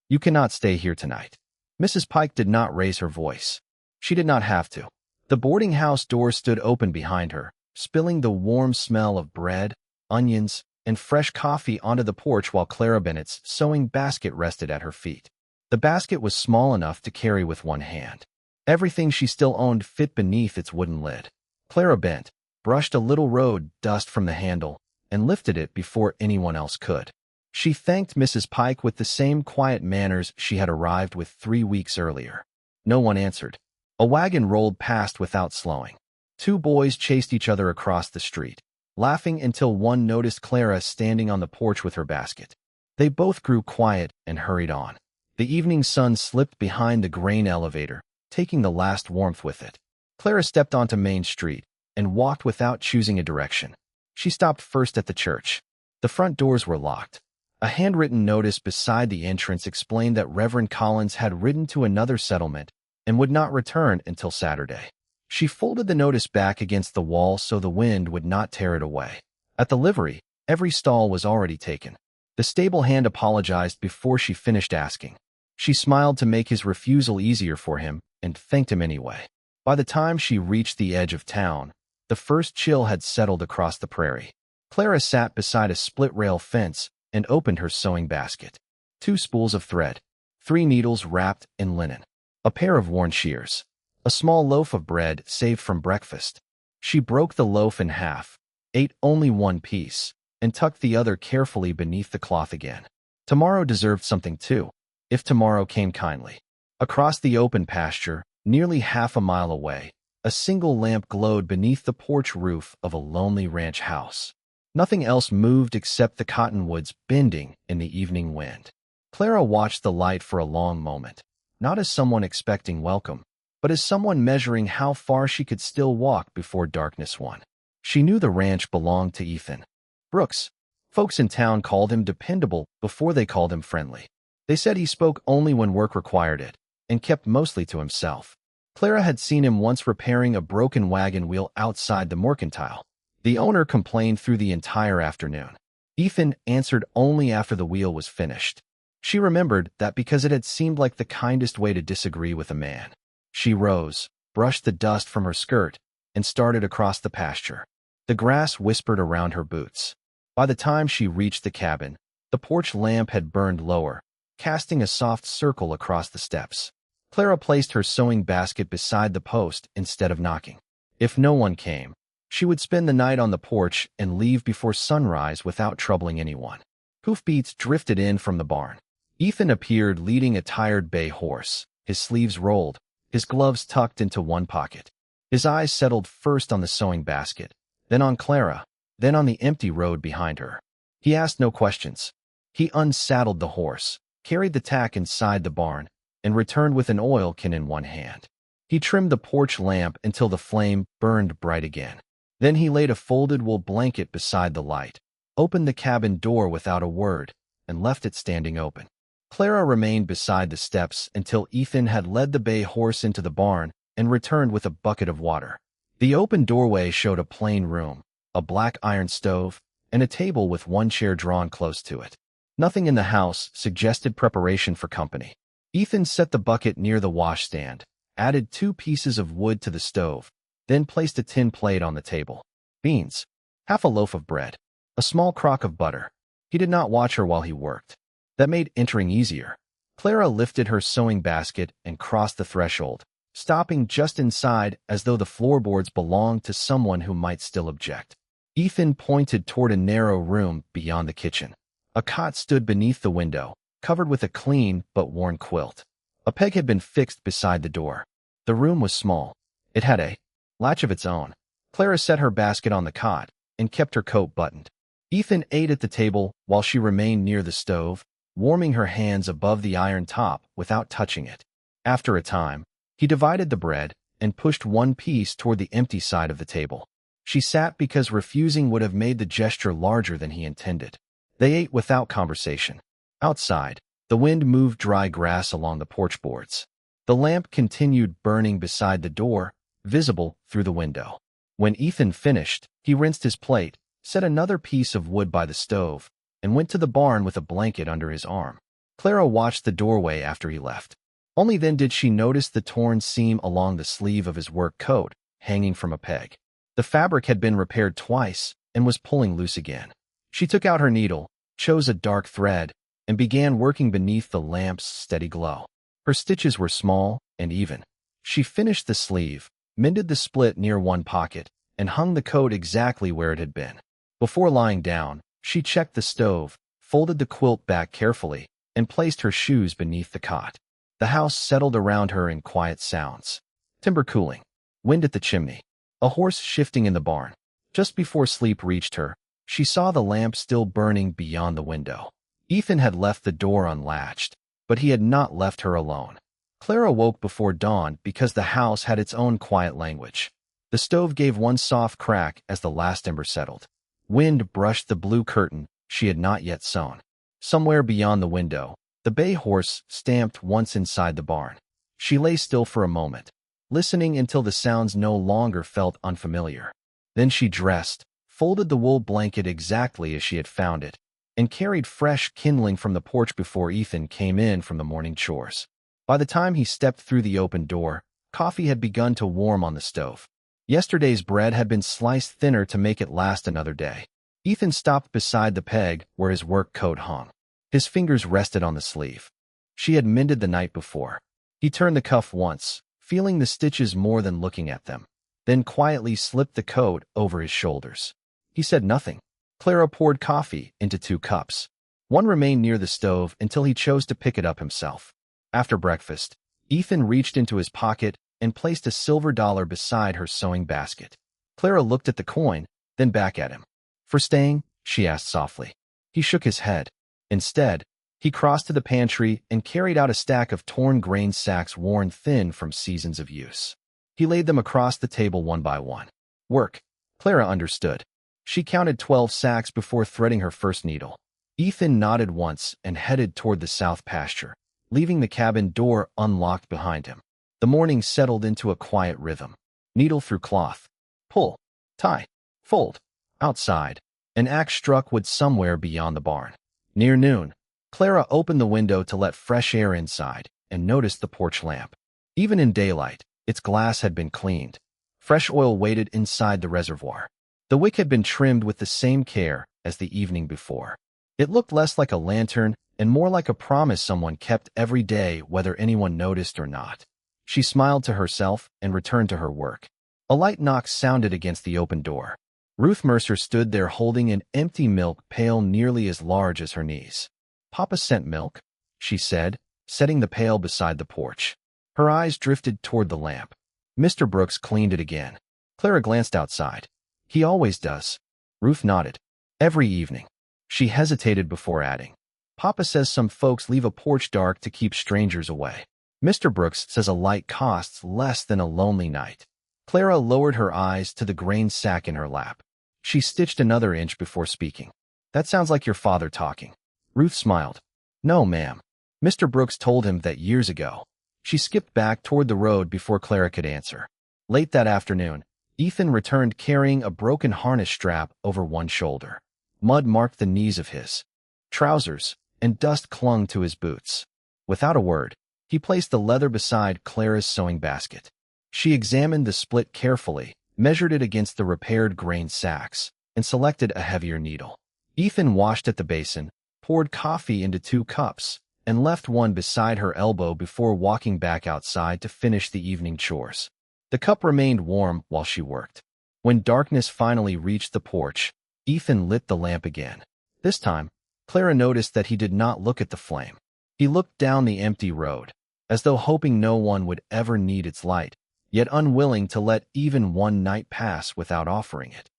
You cannot stay here tonight." Mrs. Pike did not raise her voice. She did not have to. The boarding house door stood open behind her, spilling the warm smell of bread, onions, and fresh coffee onto the porch while Clara Bennett's sewing basket rested at her feet. The basket was small enough to carry with one hand. Everything she still owned fit beneath its wooden lid. Clara bent, brushed a little road dust from the handle, and lifted it before anyone else could. She thanked Mrs. Pike with the same quiet manners she had arrived with 3 weeks earlier. No one answered. A wagon rolled past without slowing. 2 boys chased each other across the street, laughing until one noticed Clara standing on the porch with her basket. They both grew quiet and hurried on. The evening sun slipped behind the grain elevator, taking the last warmth with it. Clara stepped onto Main Street and walked without choosing a direction. She stopped first at the church. The front doors were locked. A handwritten notice beside the entrance explained that Reverend Collins had ridden to another settlement and would not return until Saturday. She folded the notice back against the wall so the wind would not tear it away. At the livery, every stall was already taken. The stable hand apologized before she finished asking. She smiled to make his refusal easier for him and thanked him anyway. By the time she reached the edge of town, the first chill had settled across the prairie. Clara sat beside a split-rail fence and opened her sewing basket. 2 spools of thread, 3 needles wrapped in linen, a pair of worn shears, a small loaf of bread saved from breakfast. She broke the loaf in half, ate only one piece, and tucked the other carefully beneath the cloth again. Tomorrow deserved something too, if tomorrow came kindly. Across the open pasture, nearly half a mile away, a single lamp glowed beneath the porch roof of a lonely ranch house. Nothing else moved except the cottonwoods bending in the evening wind. Clara watched the light for a long moment, not as someone expecting welcome, but as someone measuring how far she could still walk before darkness won. She knew the ranch belonged to Ethan Brooks. Folks in town called him dependable before they called him friendly. They said he spoke only when work required it, and kept mostly to himself. Clara had seen him once repairing a broken wagon wheel outside the mercantile. The owner complained through the entire afternoon. Ethan answered only after the wheel was finished. She remembered that because it had seemed like the kindest way to disagree with a man. She rose, brushed the dust from her skirt, and started across the pasture. The grass whispered around her boots. By the time she reached the cabin, the porch lamp had burned lower, casting a soft circle across the steps. Clara placed her sewing basket beside the post instead of knocking. If no one came, she would spend the night on the porch and leave before sunrise without troubling anyone. Hoofbeats drifted in from the barn. Ethan appeared leading a tired bay horse, his sleeves rolled, his gloves tucked into one pocket. His eyes settled first on the sewing basket, then on Clara, then on the empty road behind her. He asked no questions. He unsaddled the horse, carried the tack inside the barn, and returned with an oil can in one hand. He trimmed the porch lamp until the flame burned bright again. Then he laid a folded wool blanket beside the light, opened the cabin door without a word, and left it standing open. Clara remained beside the steps until Ethan had led the bay horse into the barn and returned with a bucket of water. The open doorway showed a plain room, a black iron stove, and a table with one chair drawn close to it. Nothing in the house suggested preparation for company. Ethan set the bucket near the washstand, added 2 pieces of wood to the stove, then placed a tin plate on the table. Beans, half a loaf of bread, a small crock of butter. He did not watch her while he worked. That made entering easier. Clara lifted her sewing basket and crossed the threshold, stopping just inside as though the floorboards belonged to someone who might still object. Ethan pointed toward a narrow room beyond the kitchen. A cot stood beneath the window, covered with a clean but worn quilt. A peg had been fixed beside the door. The room was small. It had a latch of its own. Clara set her basket on the cot and kept her coat buttoned. Ethan ate at the table while she remained near the stove, warming her hands above the iron top without touching it. After a time, he divided the bread and pushed one piece toward the empty side of the table. She sat because refusing would have made the gesture larger than he intended. They ate without conversation. Outside, the wind moved dry grass along the porch boards. The lamp continued burning beside the door, visible through the window. When Ethan finished, he rinsed his plate, set another piece of wood by the stove, and went to the barn with a blanket under his arm. Clara watched the doorway after he left. Only then did she notice the torn seam along the sleeve of his work coat, hanging from a peg. The fabric had been repaired twice and was pulling loose again. She took out her needle, chose a dark thread, and began working beneath the lamp's steady glow. Her stitches were small and even. She finished the sleeve, mended the split near one pocket, and hung the coat exactly where it had been. Before lying down, she checked the stove, folded the quilt back carefully, and placed her shoes beneath the cot. The house settled around her in quiet sounds. Timber cooling, wind at the chimney, a horse shifting in the barn. Just before sleep reached her, she saw the lamp still burning beyond the window. Ethan had left the door unlatched, but he had not left her alone. Clara woke before dawn because the house had its own quiet language. The stove gave one soft crack as the last ember settled. Wind brushed the blue curtain she had not yet sewn. Somewhere beyond the window, the bay horse stamped once inside the barn. She lay still for a moment, listening until the sounds no longer felt unfamiliar. Then she dressed, folded the wool blanket exactly as she had found it, and carried fresh kindling from the porch before Ethan came in from the morning chores. By the time he stepped through the open door, coffee had begun to warm on the stove. Yesterday's bread had been sliced thinner to make it last another day. Ethan stopped beside the peg where his work coat hung. His fingers rested on the sleeve. She had mended the night before. He turned the cuff once, feeling the stitches more than looking at them, then quietly slipped the coat over his shoulders. He said nothing. Clara poured coffee into 2 cups. One remained near the stove until he chose to pick it up himself. After breakfast, Ethan reached into his pocket and placed a silver dollar beside her sewing basket. Clara looked at the coin, then back at him. "For staying?" she asked softly. He shook his head. Instead, he crossed to the pantry and carried out a stack of torn grain sacks worn thin from seasons of use. He laid them across the table one by one. Work. Clara understood. She counted 12 sacks before threading her first needle. Ethan nodded once and headed toward the south pasture, leaving the cabin door unlocked behind him. The morning settled into a quiet rhythm. Needle through cloth. Pull. Tie. Fold. Outside, an axe struck wood somewhere beyond the barn. Near noon, Clara opened the window to let fresh air inside and noticed the porch lamp. Even in daylight, its glass had been cleaned. Fresh oil waited inside the reservoir. The wick had been trimmed with the same care as the evening before. It looked less like a lantern and more like a promise someone kept every day whether anyone noticed or not. She smiled to herself and returned to her work. A light knock sounded against the open door. Ruth Mercer stood there holding an empty milk pail nearly as large as her knees. "Papa sent milk," she said, setting the pail beside the porch. Her eyes drifted toward the lamp. Mr. Brooks cleaned it again. Clara glanced outside. "He always does." Ruth nodded. "Every evening." She hesitated before adding, "Papa says some folks leave a porch dark to keep strangers away. Mr. Brooks says a light costs less than a lonely night." Clara lowered her eyes to the grain sack in her lap. She stitched another inch before speaking. "That sounds like your father talking." Ruth smiled. "No, ma'am. Mr. Brooks told him that years ago." She skipped back toward the road before Clara could answer. Late that afternoon, Ethan returned carrying a broken harness strap over one shoulder. Mud marked the knees of his trousers, and dust clung to his boots. Without a word, he placed the leather beside Clara's sewing basket. She examined the split carefully, measured it against the repaired grain sacks, and selected a heavier needle. Ethan washed at the basin, poured coffee into 2 cups, and left one beside her elbow before walking back outside to finish the evening chores. The cup remained warm while she worked. When darkness finally reached the porch, Ethan lit the lamp again. This time, Clara noticed that he did not look at the flame. He looked down the empty road, as though hoping no one would ever need its light, yet unwilling to let even one night pass without offering it.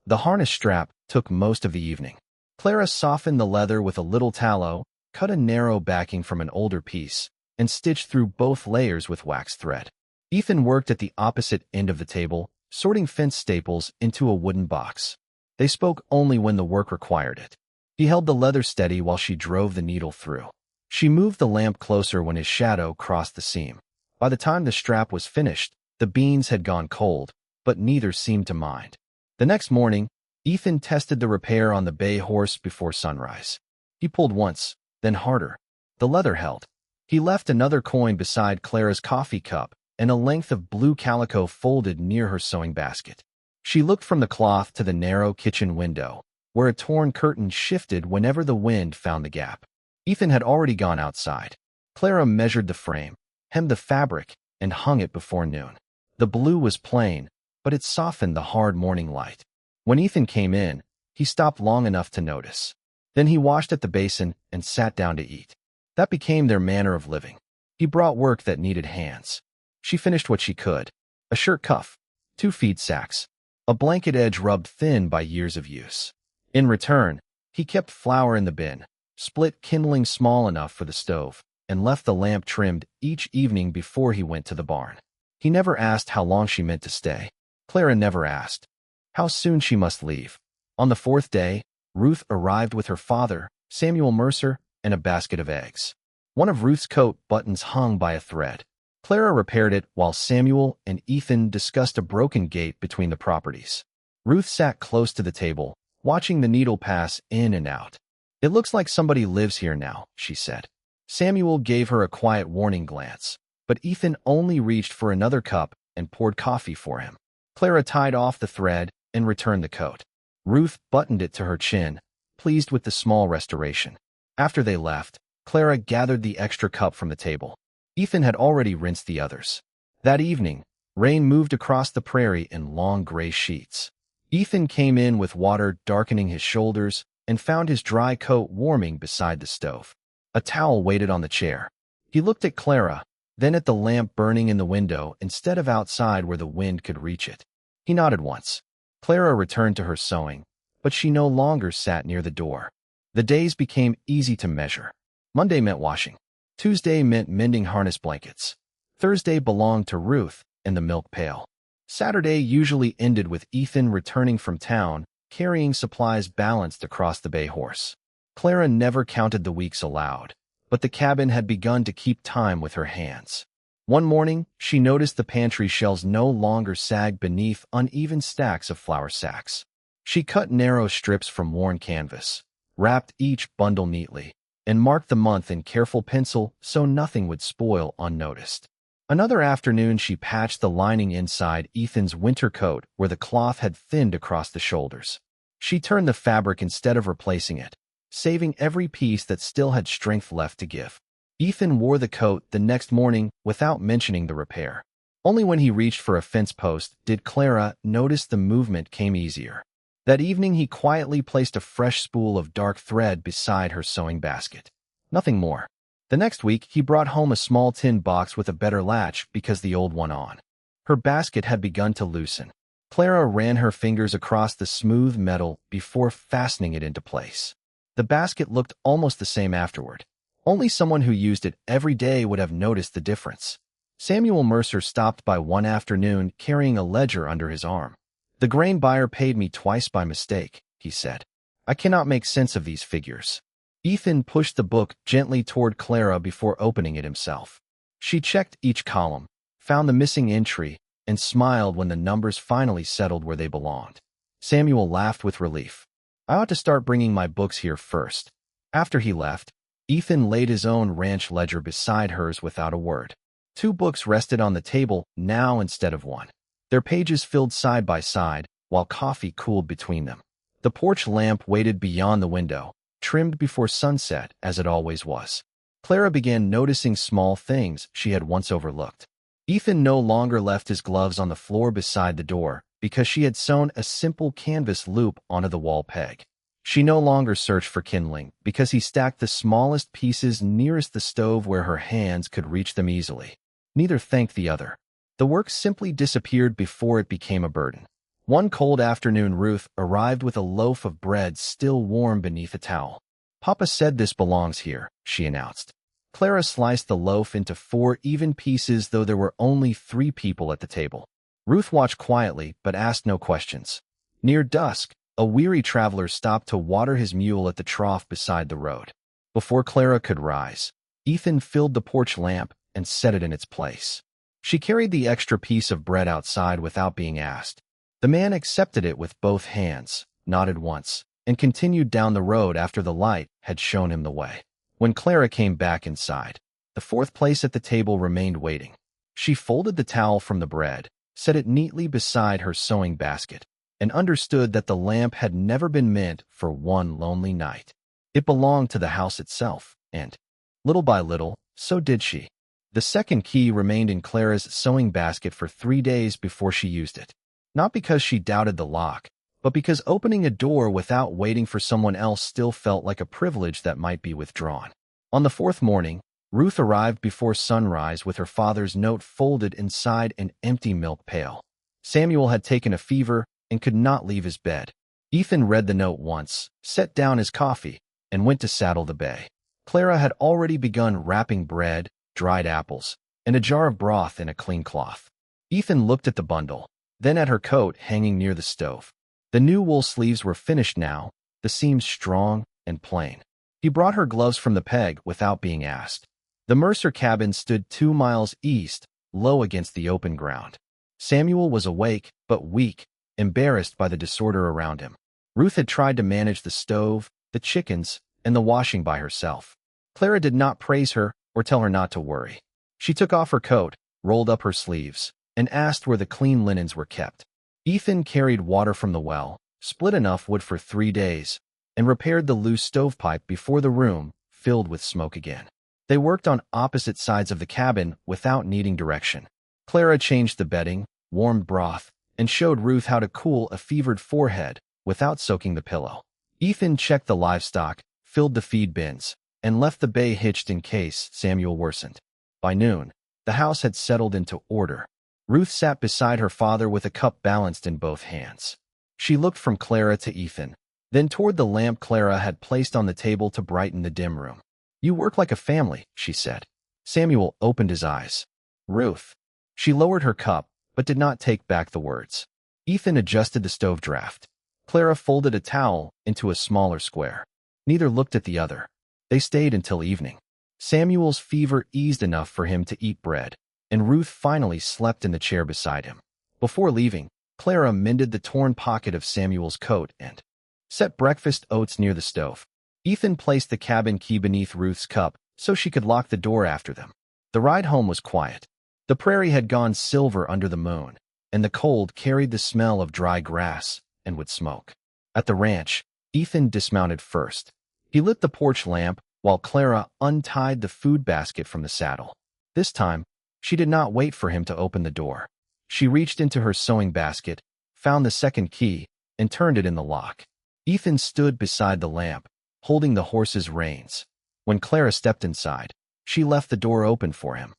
The harness strap took most of the evening. Clara softened the leather with a little tallow, cut a narrow backing from an older piece, and stitched through both layers with wax thread. Ethan worked at the opposite end of the table, sorting fence staples into a wooden box. They spoke only when the work required it. He held the leather steady while she drove the needle through. She moved the lamp closer when his shadow crossed the seam. By the time the strap was finished, the beans had gone cold, but neither seemed to mind. The next morning, Ethan tested the repair on the bay horse before sunrise. He pulled once, then harder. The The leather held. He left another coin beside Clara's coffee cup and a length of blue calico folded near her sewing basket. She looked from the cloth to the narrow kitchen window, where a torn curtain shifted whenever the wind found the gap. Ethan had already gone outside. Clara measured the frame, hemmed the fabric, and hung it before noon. The blue was plain, but it softened the hard morning light. When Ethan came in, he stopped long enough to notice. Then he washed at the basin and sat down to eat. That became their manner of living. He brought work that needed hands. She finished what she could: a shirt cuff, 2 feed sacks, a blanket edge rubbed thin by years of use. In return, he kept flour in the bin, split kindling small enough for the stove, and left the lamp trimmed each evening before he went to the barn. He never asked how long she meant to stay. Clara never asked how soon she must leave. On the 4th day, Ruth arrived with her father, Samuel Mercer, and a basket of eggs. One of Ruth's coat buttons hung by a thread. Clara repaired it while Samuel and Ethan discussed a broken gate between the properties. Ruth sat close to the table, watching the needle pass in and out. "It looks like somebody lives here now," she said. Samuel gave her a quiet warning glance, but Ethan only reached for another cup and poured coffee for him. Clara tied off the thread and returned the coat. Ruth buttoned it to her chin, pleased with the small restoration. After they left, Clara gathered the extra cup from the table. Ethan had already rinsed the others. That evening, rain moved across the prairie in long gray sheets. Ethan came in with water darkening his shoulders and found his dry coat warming beside the stove. A towel waited on the chair. He looked at Clara, then at the lamp burning in the window instead of outside where the wind could reach it. He nodded once. Clara returned to her sewing, but she no longer sat near the door. The days became easy to measure. Monday meant washing. Tuesday meant mending harness blankets. Thursday belonged to Ruth and the milk pail. Saturday usually ended with Ethan returning from town, carrying supplies balanced across the bay horse. Clara never counted the weeks aloud, but the cabin had begun to keep time with her hands. One morning, she noticed the pantry shelves no longer sagged beneath uneven stacks of flour sacks. She cut narrow strips from worn canvas, wrapped each bundle neatly, and marked the month in careful pencil so nothing would spoil unnoticed. Another afternoon, she patched the lining inside Ethan's winter coat where the cloth had thinned across the shoulders. She turned the fabric instead of replacing it, saving every piece that still had strength left to give. Ethan wore the coat the next morning without mentioning the repair. Only when he reached for a fence post did Clara notice the movement came easier. That evening, he quietly placed a fresh spool of dark thread beside her sewing basket. Nothing more. The next week, he brought home a small tin box with a better latch because the old one on. Her basket had begun to loosen. Clara ran her fingers across the smooth metal before fastening it into place. The basket looked almost the same afterward. Only someone who used it every day would have noticed the difference. Samuel Mercer stopped by one afternoon carrying a ledger under his arm. "The grain buyer paid me twice by mistake," he said. "I cannot make sense of these figures." Ethan pushed the book gently toward Clara before opening it himself. She checked each column, found the missing entry, and smiled when the numbers finally settled where they belonged. Samuel laughed with relief. "I ought to start bringing my books here first." After he left, Ethan laid his own ranch ledger beside hers without a word. 2 books rested on the table now instead of one. Their pages filled side by side, while coffee cooled between them. The porch lamp waited beyond the window, trimmed before sunset as it always was. Clara began noticing small things she had once overlooked. Ethan no longer left his gloves on the floor beside the door because she had sewn a simple canvas loop onto the wall peg. She no longer searched for kindling because he stacked the smallest pieces nearest the stove where her hands could reach them easily. Neither thanked the other. The work simply disappeared before it became a burden. One cold afternoon, Ruth arrived with a loaf of bread still warm beneath a towel. "Papa said this belongs here," she announced. Clara sliced the loaf into 4 even pieces, though there were only 3 people at the table. Ruth watched quietly but asked no questions. Near dusk, a weary traveler stopped to water his mule at the trough beside the road. Before Clara could rise, Ethan filled the porch lamp and set it in its place. She carried the extra piece of bread outside without being asked. The man accepted it with both hands, nodded once, and continued down the road after the light had shown him the way. When Clara came back inside, the fourth place at the table remained waiting. She folded the towel from the bread, set it neatly beside her sewing basket, and understood that the lamp had never been meant for one lonely night. It belonged to the house itself, and, little by little, so did she. The second key remained in Clara's sewing basket for 3 days before she used it. Not because she doubted the lock, but because opening a door without waiting for someone else still felt like a privilege that might be withdrawn. On the fourth morning, Ruth arrived before sunrise with her father's note folded inside an empty milk pail. Samuel had taken a fever and could not leave his bed. Ethan read the note once, set down his coffee, and went to saddle the bay. Clara had already begun wrapping bread, dried apples, and a jar of broth in a clean cloth. Ethan looked at the bundle, then at her coat hanging near the stove. The new wool sleeves were finished now, the seams strong and plain. He brought her gloves from the peg without being asked. The Mercer cabin stood 2 miles east, low against the open ground. Samuel was awake, but weak, embarrassed by the disorder around him. Ruth had tried to manage the stove, the chickens, and the washing by herself. Clara did not praise her or tell her not to worry. She took off her coat, rolled up her sleeves, and asked where the clean linens were kept. Ethan carried water from the well, split enough wood for 3 days, and repaired the loose stovepipe before the room filled with smoke again. They worked on opposite sides of the cabin without needing direction. Clara changed the bedding, warmed broth, and showed Ruth how to cool a fevered forehead without soaking the pillow. Ethan checked the livestock, filled the feed bins, and left the bay hitched in case Samuel worsened. By noon, the house had settled into order. Ruth sat beside her father with a cup balanced in both hands. She looked from Clara to Ethan, then toward the lamp Clara had placed on the table to brighten the dim room. "You work like a family," she said. Samuel opened his eyes. "Ruth." She lowered her cup, but did not take back the words. Ethan adjusted the stove draft. Clara folded a towel into a smaller square. Neither looked at the other. They stayed until evening. Samuel's fever eased enough for him to eat bread, and Ruth finally slept in the chair beside him. Before leaving, Clara mended the torn pocket of Samuel's coat and set breakfast oats near the stove. Ethan placed the cabin key beneath Ruth's cup so she could lock the door after them. The ride home was quiet. The prairie had gone silver under the moon, and the cold carried the smell of dry grass and wood smoke. At the ranch, Ethan dismounted first. He lit the porch lamp while Clara untied the food basket from the saddle. This time, she did not wait for him to open the door. She reached into her sewing basket, found the second key, and turned it in the lock. Ethan stood beside the lamp, holding the horse's reins. When Clara stepped inside, she left the door open for him.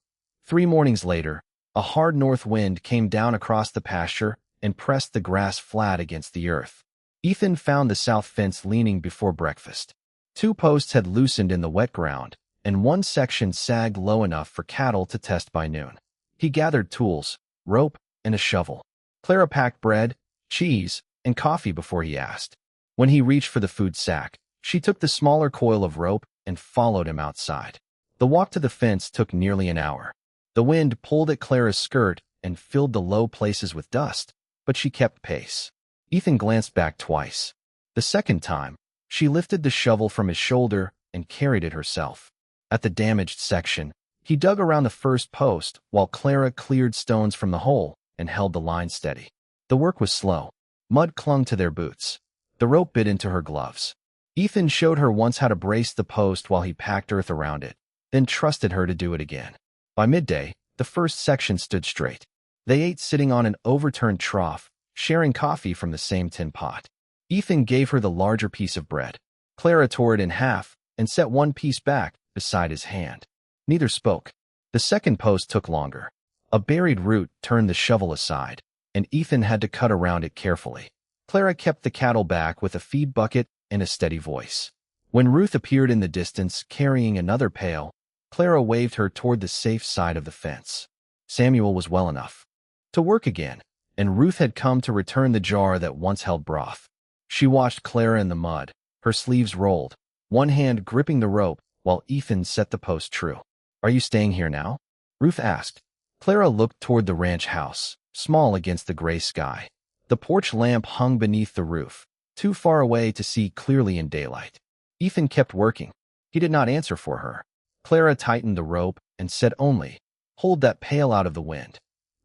3 mornings later, a hard north wind came down across the pasture and pressed the grass flat against the earth. Ethan found the south fence leaning before breakfast. 2 posts had loosened in the wet ground, and one section sagged low enough for cattle to test by noon. He gathered tools, rope, and a shovel. Clara packed bread, cheese, and coffee before he asked. When he reached for the food sack, she took the smaller coil of rope and followed him outside. The walk to the fence took nearly an hour. The wind pulled at Clara's skirt and filled the low places with dust, but she kept pace. Ethan glanced back twice. The second time, she lifted the shovel from his shoulder and carried it herself. At the damaged section, he dug around the first post while Clara cleared stones from the hole and held the line steady. The work was slow. Mud clung to their boots. The rope bit into her gloves. Ethan showed her once how to brace the post while he packed earth around it, then trusted her to do it again. By midday, the first section stood straight. They ate sitting on an overturned trough, sharing coffee from the same tin pot. Ethan gave her the larger piece of bread. Clara tore it in half and set one piece back beside his hand. Neither spoke. The second post took longer. A buried root turned the shovel aside, and Ethan had to cut around it carefully. Clara kept the cattle back with a feed bucket and a steady voice. When Ruth appeared in the distance carrying another pail, Clara waved her toward the safe side of the fence. Samuel was well enough to work again, and Ruth had come to return the jar that once held broth. She watched Clara in the mud, her sleeves rolled, one hand gripping the rope while Ethan set the post true. "Are you staying here now?" Ruth asked. Clara looked toward the ranch house, small against the gray sky. The porch lamp hung beneath the roof, too far away to see clearly in daylight. Ethan kept working. He did not answer for her. Clara tightened the rope and said only, "Hold that pail out of the wind."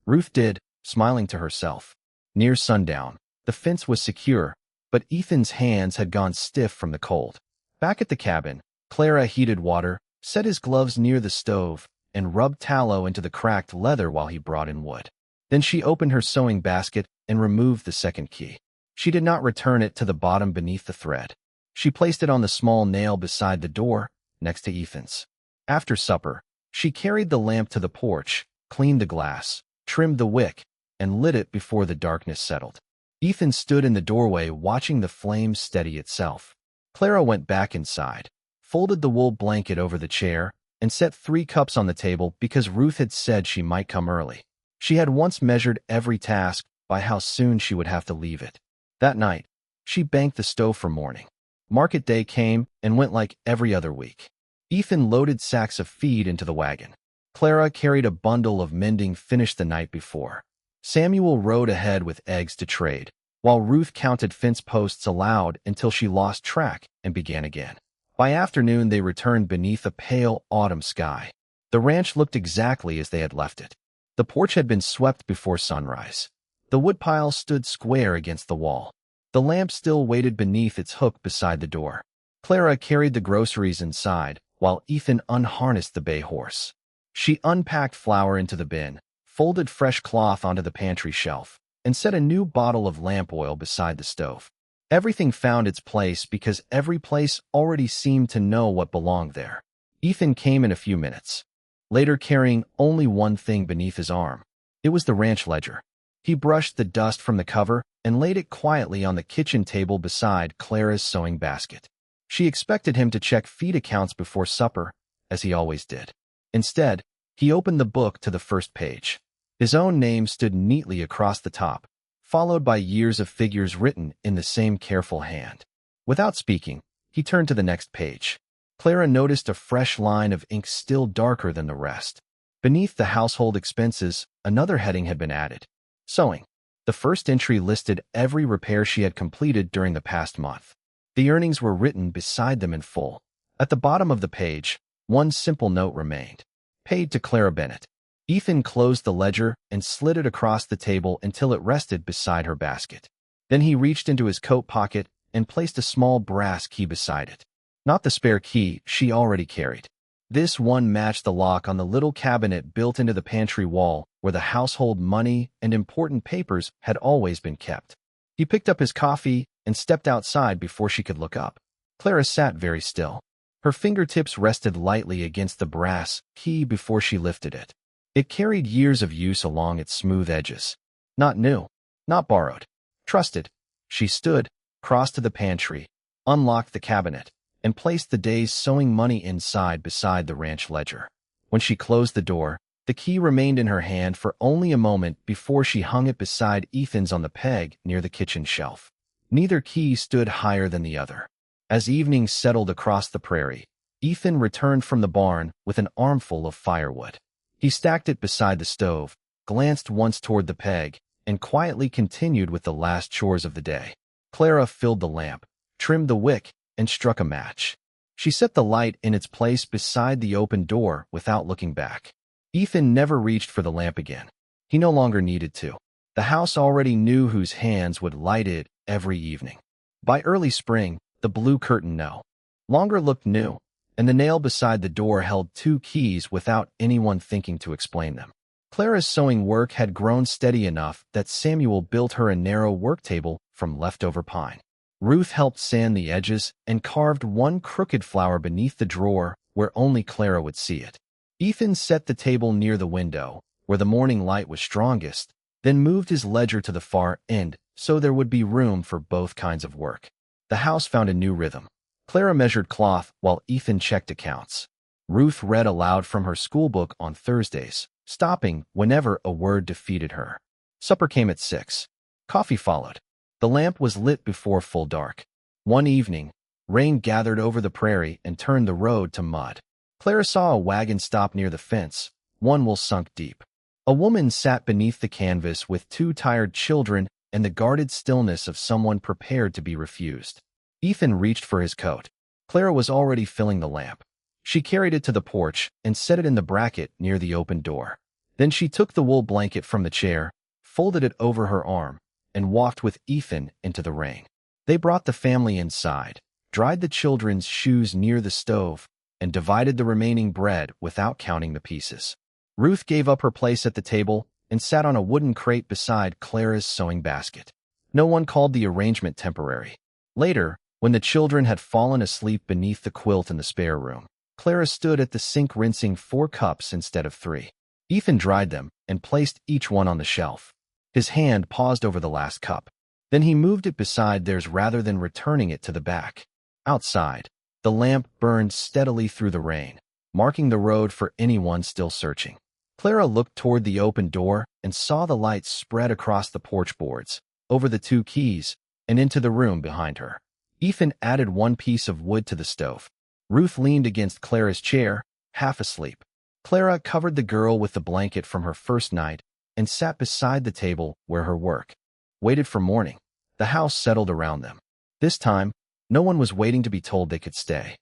Ruth did, smiling to herself. Near sundown, the fence was secure, but Ethan's hands had gone stiff from the cold. Back at the cabin, Clara heated water, set his gloves near the stove, and rubbed tallow into the cracked leather while he brought in wood. Then she opened her sewing basket and removed the second key. She did not return it to the bottom beneath the thread. She placed it on the small nail beside the door, next to Ethan's. After supper, she carried the lamp to the porch, cleaned the glass, trimmed the wick, and lit it before the darkness settled. Ethan stood in the doorway watching the flame steady itself. Clara went back inside, folded the wool blanket over the chair, and set 3 cups on the table because Ruth had said she might come early. She had once measured every task by how soon she would have to leave it. That night, she banked the stove for morning. Market day came and went like every other week. Ethan loaded sacks of feed into the wagon. Clara carried a bundle of mending finished the night before. Samuel rode ahead with eggs to trade, while Ruth counted fence posts aloud until she lost track and began again. By afternoon, they returned beneath a pale autumn sky. The ranch looked exactly as they had left it. The porch had been swept before sunrise. The woodpile stood square against the wall. The lamp still waited beneath its hook beside the door. Clara carried the groceries inside, while Ethan unharnessed the bay horse. She unpacked flour into the bin, folded fresh cloth onto the pantry shelf, and set a new bottle of lamp oil beside the stove. Everything found its place because every place already seemed to know what belonged there. Ethan came in a few minutes, later carrying only one thing beneath his arm. It was the ranch ledger. He brushed the dust from the cover and laid it quietly on the kitchen table beside Clara's sewing basket. She expected him to check feed accounts before supper, as he always did. Instead, he opened the book to the first page. His own name stood neatly across the top, followed by years of figures written in the same careful hand. Without speaking, he turned to the next page. Clara noticed a fresh line of ink still darker than the rest. Beneath the household expenses, another heading had been added. Sewing. The first entry listed every repair she had completed during the past month. The earnings were written beside them in full. At the bottom of the page, one simple note remained. Paid to Clara Bennett. Ethan closed the ledger and slid it across the table until it rested beside her basket. Then he reached into his coat pocket and placed a small brass key beside it. Not the spare key she already carried. This one matched the lock on the little cabinet built into the pantry wall where the household money and important papers had always been kept. He picked up his coffee and stepped outside before she could look up. Clara sat very still. Her fingertips rested lightly against the brass key before she lifted it. It carried years of use along its smooth edges. Not new, not borrowed. Trusted. She stood, crossed to the pantry, unlocked the cabinet, and placed the day's sewing money inside beside the ranch ledger. When she closed the door, the key remained in her hand for only a moment before she hung it beside Ethan's on the peg near the kitchen shelf. Neither key stood higher than the other. As evening settled across the prairie, Ethan returned from the barn with an armful of firewood. He stacked it beside the stove, glanced once toward the peg, and quietly continued with the last chores of the day. Clara filled the lamp, trimmed the wick, and struck a match. She set the light in its place beside the open door without looking back. Ethan never reached for the lamp again. He no longer needed to. The house already knew whose hands would light it every evening. By early spring, the blue curtain no longer looked new, and the nail beside the door held 2 keys without anyone thinking to explain them. Clara's sewing work had grown steady enough that Samuel built her a narrow work table from leftover pine. Ruth helped sand the edges and carved one crooked flower beneath the drawer where only Clara would see it. Ethan set the table near the window, where the morning light was strongest, then moved his ledger to the far end so there would be room for both kinds of work. The house found a new rhythm. Clara measured cloth while Ethan checked accounts. Ruth read aloud from her schoolbook on Thursdays, stopping whenever a word defeated her. Supper came at 6. Coffee followed. The lamp was lit before full dark. One evening, rain gathered over the prairie and turned the road to mud. Clara saw a wagon stop near the fence, one wheel sunk deep. A woman sat beneath the canvas with 2 tired children and the guarded stillness of someone prepared to be refused. Ethan reached for his coat. Clara was already filling the lamp. She carried it to the porch and set it in the bracket near the open door. Then she took the wool blanket from the chair, folded it over her arm, and walked with Ethan into the rain. They brought the family inside, dried the children's shoes near the stove, and divided the remaining bread without counting the pieces. Ruth gave up her place at the table and sat on a wooden crate beside Clara's sewing basket. No one called the arrangement temporary. Later, when the children had fallen asleep beneath the quilt in the spare room, Clara stood at the sink rinsing 4 cups instead of 3. Ethan dried them and placed each one on the shelf. His hand paused over the last cup. Then he moved it beside theirs rather than returning it to the back. Outside, the lamp burned steadily through the rain, marking the road for anyone still searching. Clara looked toward the open door and saw the light spread across the porch boards, over the 2 keys, and into the room behind her. Ethan added 1 piece of wood to the stove. Ruth leaned against Clara's chair, half asleep. Clara covered the girl with the blanket from her first night and sat beside the table where her work waited for morning. The house settled around them. This time, no one was waiting to be told they could stay.